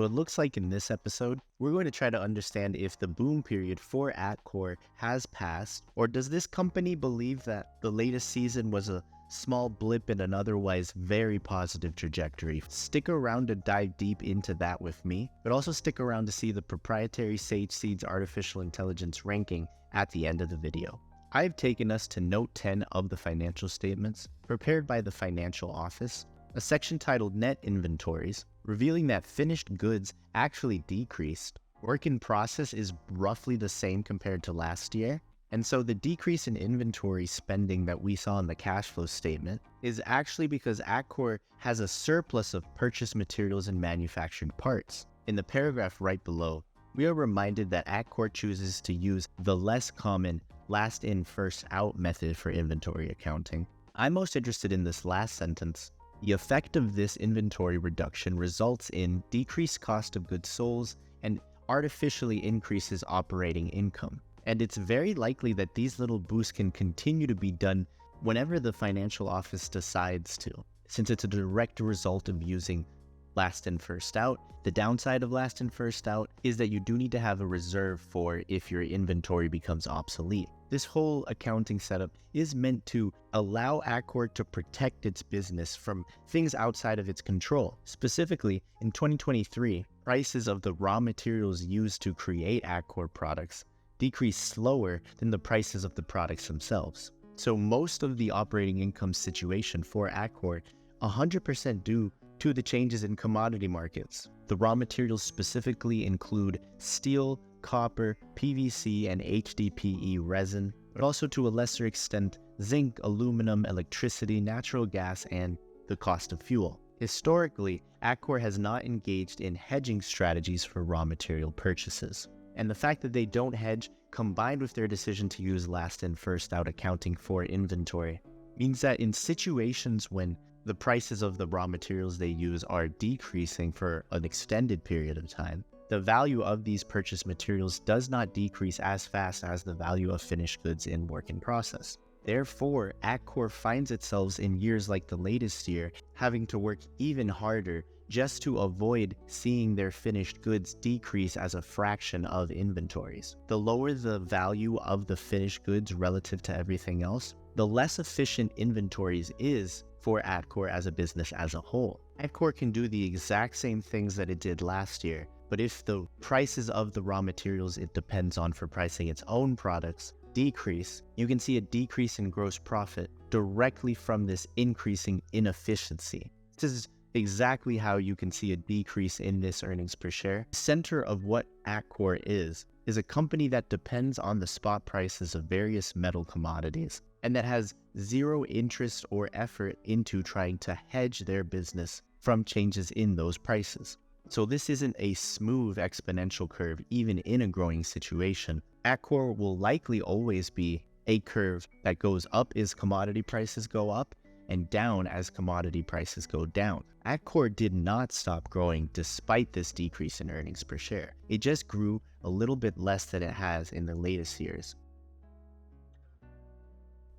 So it looks like in this episode, we're going to try to understand if the boom period for Atkore has passed, or does this company believe that the latest season was a small blip in an otherwise very positive trajectory? Stick around to dive deep into that with me, but also stick around to see the proprietary Sage Seeds artificial intelligence ranking at the end of the video. I've taken us to note 10 of the financial statements prepared by the financial office, a section titled Net Inventories, revealing that finished goods actually decreased. Work in process is roughly the same compared to last year, and so the decrease in inventory spending that we saw in the cash flow statement is actually because Atkore has a surplus of purchased materials and manufactured parts. In the paragraph right below, we are reminded that Atkore chooses to use the less common last in, first out method for inventory accounting. I'm most interested in this last sentence. The effect of this inventory reduction results in decreased cost of goods sold and artificially increases operating income. And it's very likely that these little boosts can continue to be done whenever the financial office decides to, since it's a direct result of using last in, first out. The downside of last in, first out is that you do need to have a reserve for if your inventory becomes obsolete. This whole accounting setup is meant to allow Atkore to protect its business from things outside of its control. Specifically, in 2023, prices of the raw materials used to create Atkore products decreased slower than the prices of the products themselves. So most of the operating income situation for Atkore 100% due to the changes in commodity markets. The raw materials specifically include steel, copper, PVC, and HDPE resin, but also to a lesser extent, zinc, aluminum, electricity, natural gas, and the cost of fuel. Historically, Atkore has not engaged in hedging strategies for raw material purchases. And the fact that they don't hedge, combined with their decision to use last in, first out accounting for inventory, means that in situations when the prices of the raw materials they use are decreasing for an extended period of time, the value of these purchased materials does not decrease as fast as the value of finished goods in work in process. Therefore, Atkore finds itself in years like the latest year having to work even harder just to avoid seeing their finished goods decrease as a fraction of inventories. The lower the value of the finished goods relative to everything else, the less efficient inventories is for Atkore as a business as a whole. Atkore can do the exact same things that it did last year, but if the prices of the raw materials it depends on for pricing its own products decrease, you can see a decrease in gross profit directly from this increasing inefficiency. This is exactly how you can see a decrease in this earnings per share. The center of what Atkore is a company that depends on the spot prices of various metal commodities and that has zero interest or effort into trying to hedge their business from changes in those prices. So this isn't a smooth exponential curve even in a growing situation. Atkore will likely always be a curve that goes up as commodity prices go up and down as commodity prices go down. Atkore did not stop growing despite this decrease in earnings per share. It just grew a little bit less than it has in the latest years.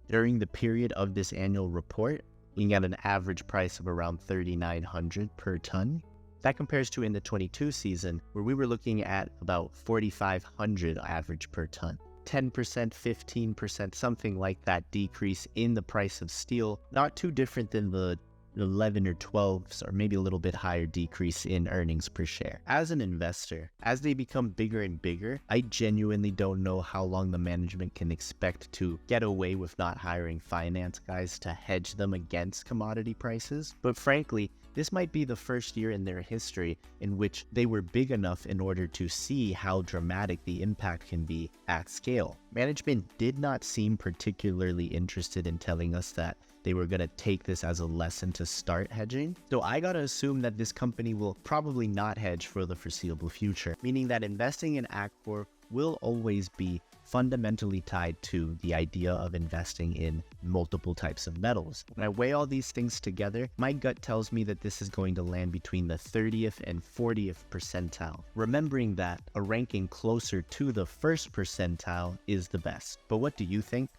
During the period of this annual report, looking at an average price of around $3,900 per ton. That compares to in the 22 season, where we were looking at about $4,500 average per ton. 10%, 15%, something like that decrease in the price of steel, not too different than the 11 or 12 or maybe a little bit higher decrease in earnings per share. As an investor, as they become bigger and bigger, I genuinely don't know how long the management can expect to get away with not hiring finance guys to hedge them against commodity prices. But frankly, this might be the first year in their history in which they were big enough in order to see how dramatic the impact can be at scale. Management did not seem particularly interested in telling us that they were going to take this as a lesson to start hedging. So I got to assume that this company will probably not hedge for the foreseeable future, meaning that investing in Atkore will always be fundamentally tied to the idea of investing in multiple types of metals. When I weigh all these things together, my gut tells me that this is going to land between the 30th and 40th percentile, remembering that a ranking closer to the first percentile is the best. But what do you think?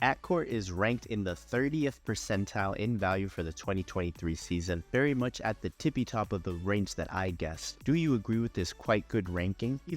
Atkore is ranked in the 30th percentile in value for the 2023 season, very much at the tippy top of the range that I guessed. Do you agree with this quite good ranking?